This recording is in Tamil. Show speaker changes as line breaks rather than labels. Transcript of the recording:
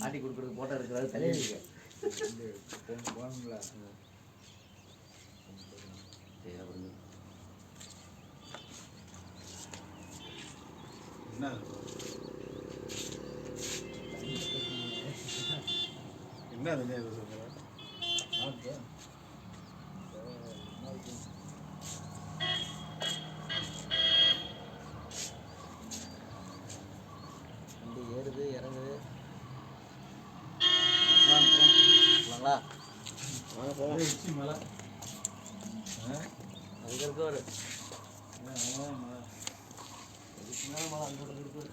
ஆட்டி கொடுக்குறது போட்டோ இருக்கிறாரு தலையில
போகணுங்களா? என்ன
வண்டி ஏறுது இறங்குது. போகலாங்களா?
வாங்க போகலாம். மழை
அதுக்கு இருக்கு ஒரு
மழை
மழை அங்கே இருக்கு.